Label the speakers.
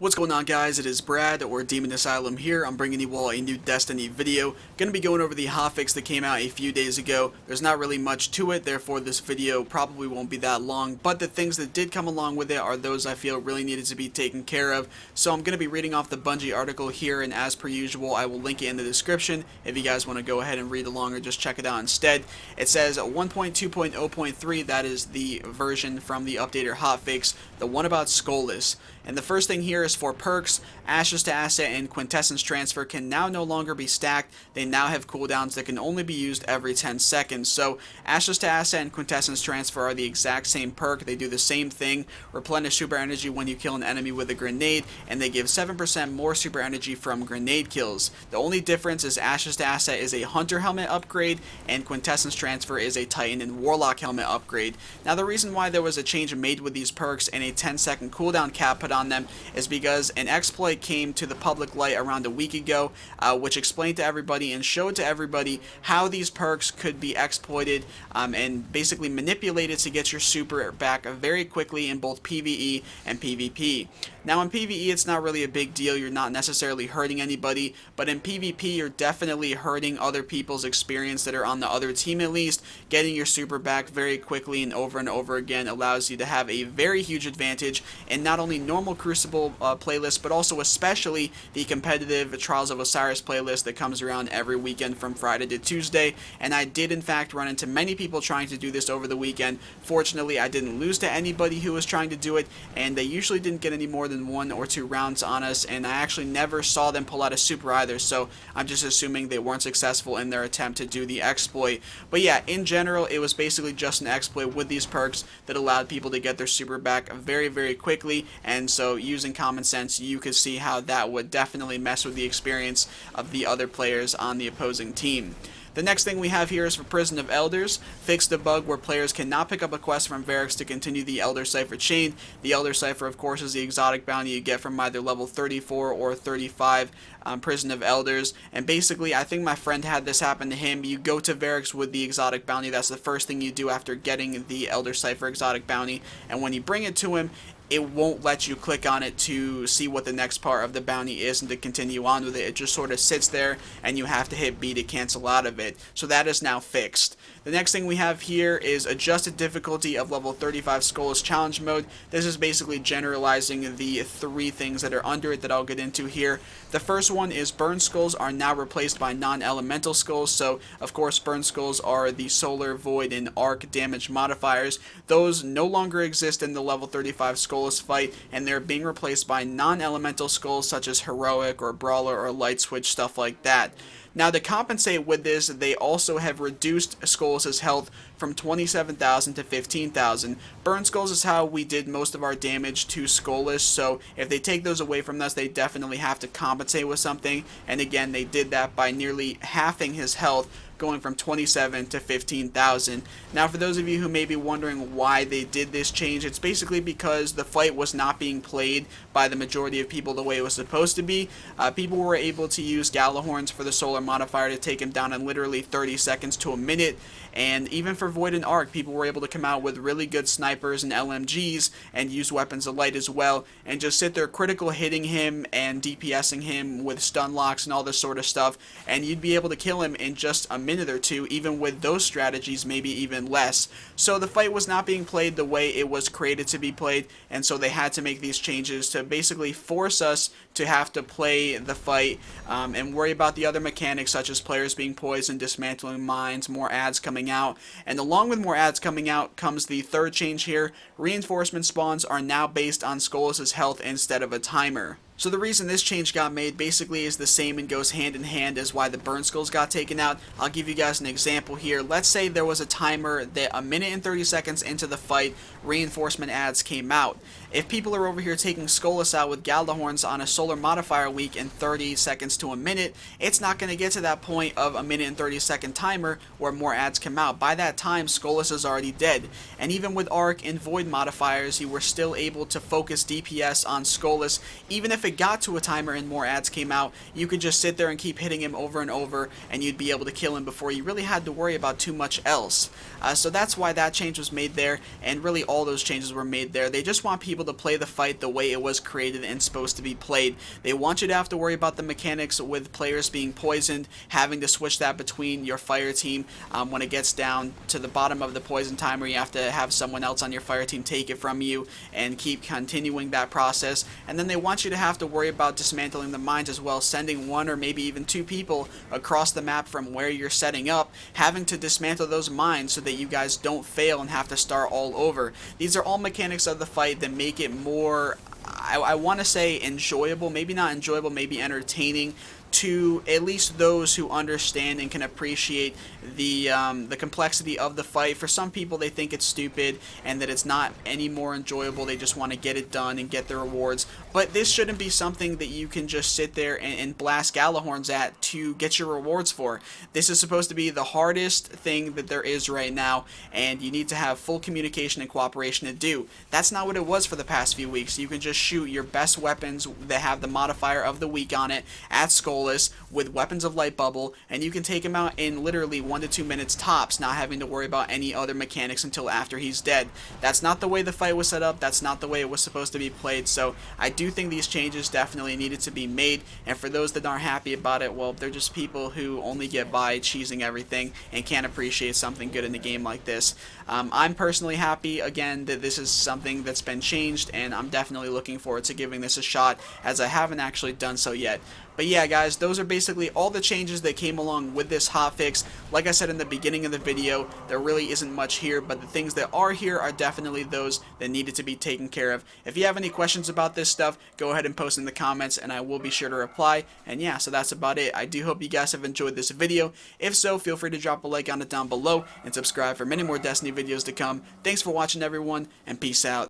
Speaker 1: What's going on, guys? It is Brad, or DemonAsylum here. I'm bringing you all a new Destiny video. Gonna be going over the hotfix that came out a few days ago. There's not really much to it, therefore this video probably won't be that long, but the things that did come along with it are those I feel really needed to be taken care of. So I'm gonna be reading off the Bungie article here, and as per usual, I will link it in the description if you guys want to go ahead and read along or just check it out instead. It says 1.2.0.3, that is the version from the updated hotfix, the one about Skolas. And the first thing here is for perks. Ashes to Asset and Quintessence Transfer can now no longer be stacked. They now have cooldowns that can only be used every 10 seconds. So Ashes to Asset and Quintessence Transfer are the exact same perk. They do the same thing. Replenish super energy when you kill an enemy with a grenade, and they give 7% more super energy from grenade kills. The only difference is Ashes to Asset is a Hunter helmet upgrade, and Quintessence Transfer is a Titan and Warlock helmet upgrade. Now the reason why there was a change made with these perks and a 10-second cooldown cap put on them is because an exploit came to the public light around a week ago, which explained to everybody and showed to everybody how these perks could be exploited and basically manipulated to get your super back very quickly in both PvE and PvP. Now in PvE it's not really a big deal, you're not necessarily hurting anybody, but in PvP you're definitely hurting other people's experience that are on the other team at least. Getting your super back very quickly and over again allows you to have a very huge advantage in not only normal Crucible playlist, but also especially the competitive Trials of Osiris playlist that comes around every weekend from Friday to Tuesday. And I did in fact run into many people trying to do this over the weekend. Fortunately, I didn't lose to anybody who was trying to do it, and they usually didn't get any more than 1 or 2 rounds on us, and I actually never saw them pull out a super either, so I'm just assuming they weren't successful in their attempt to do the exploit. But yeah, in general, it was basically just an exploit with these perks that allowed people to get their super back very quickly, and so using common sense, you could see how that would definitely mess with the experience of the other players on the opposing team. The next thing we have here is for Prison of Elders. Fixed a bug where players cannot pick up a quest from Varix to continue the Elder Cipher chain. The Elder Cipher, of course, is the exotic bounty you get from either level 34 or 35 Prison of Elders. And basically, I think my friend had this happen to him. You go to Varix with the exotic bounty. That's the first thing you do after getting the Elder Cipher exotic bounty. And when you bring it to him, it won't let you click on it to see what the next part of the bounty is and to continue on with it. It just sort of sits there and you have to hit B to cancel out of it. So that is now fixed. The next thing we have here is adjusted difficulty of level 35 Skolas challenge mode. This is basically generalizing the 3 things that are under it that I'll get into here. The first one is burn skulls are now replaced by non-elemental skulls. So of course burn skulls are the solar, void, and arc damage modifiers. Those no longer exist in the level 35 Skolas fight, and they're being replaced by non-elemental skulls such as heroic or brawler or light switch, stuff like that. Now to compensate with this, they also have reduced Skolas' health from 27,000 to 15,000. Burn skulls is how we did most of our damage to Skolas, so if they take those away from us, they definitely have to compensate with something, and again, they did that by nearly halving his health, going from 27 to 15,000. Now for those of you who may be wondering why they did this change, it's basically because the fight was not being played by the majority of people the way it was supposed to be. People were able to use Galahorns for the solar modifier to take him down in literally 30 seconds to a minute, and even for Void and Arc, people were able to come out with really good snipers and LMGs and use weapons of light as well, and just sit there critical hitting him and DPSing him with stun locks and all this sort of stuff, and you'd be able to kill him in just a minute or two, even with those strategies, maybe even less. So the fight was not being played the way it was created to be played, and so they had to make these changes to basically force us to have to play the fight and worry about the other mechanics such as players being poisoned, dismantling mines, more ads coming out. And along with more ads coming out comes the third change here. Reinforcement spawns are now based on Skolas' health instead of a timer. So the reason this change got made basically is the same and goes hand in hand as why the burn skulls got taken out. I'll give you guys an example here. Let's say there was a timer that a minute and 30 seconds into the fight, reinforcement ads came out. If people are over here taking Skolas out with Galahorns on a solar modifier week in 30 seconds to a minute, it's not going to get to that point of a minute and 30 second timer where more ads come out. By that time, Skolas is already dead. And even with Arc and Void modifiers, you were still able to focus DPS on Skolas, even if it got to a timer and more ads came out, you could just sit there and keep hitting him over and over, and you'd be able to kill him before you really had to worry about too much else. So that's why that change was made there, and really all those changes were made there. They just want people to play the fight the way it was created and supposed to be played. They want you to have to worry about the mechanics with players being poisoned, having to switch that between your fire team. When it gets down to the bottom of the poison timer, you have to have someone else on your fire team take it from you and keep continuing that process. And then they want you to have to worry about dismantling the mines as well, sending one or maybe even two people across the map from where you're setting up, having to dismantle those mines so that you guys don't fail and have to start all over. These are all mechanics of the fight that make it more, I want to say enjoyable, maybe not enjoyable, maybe entertaining to at least those who understand and can appreciate the complexity of the fight. For some people, they think it's stupid and that it's not any more enjoyable. They just want to get it done and get the rewards. But this shouldn't be something that you can just sit there and blast Galahorns at to get your rewards for. This is supposed to be the hardest thing that there is right now, and you need to have full communication and cooperation to do. That's not what it was for the past few weeks. You can just shoot your best weapons that have the modifier of the week on it at Skolas with weapons of light bubble, and you can take him out in literally 1 to 2 minutes tops, not having to worry about any other mechanics until after he's dead. That's not the way the fight was set up. That's not the way it was supposed to be played. So I do think these changes definitely needed to be made, and for those that aren't happy about it, well, they're just people who only get by cheesing everything and can't appreciate something good in a game like this. I'm personally happy, again, that this is something that's been changed, and I'm definitely looking forward to giving this a shot, as I haven't actually done so yet. But yeah, guys, those are basically all the changes that came along with this hotfix. Like I said in the beginning of the video, there really isn't much here, but the things that are here are definitely those that needed to be taken care of. If you have any questions about this stuff, go ahead and post in the comments, and I will be sure to reply. And yeah, so that's about it. I do hope you guys have enjoyed this video. If so, feel free to drop a like on it down below, and subscribe for many more Destiny videos to come. Thanks for watching, everyone, and peace out.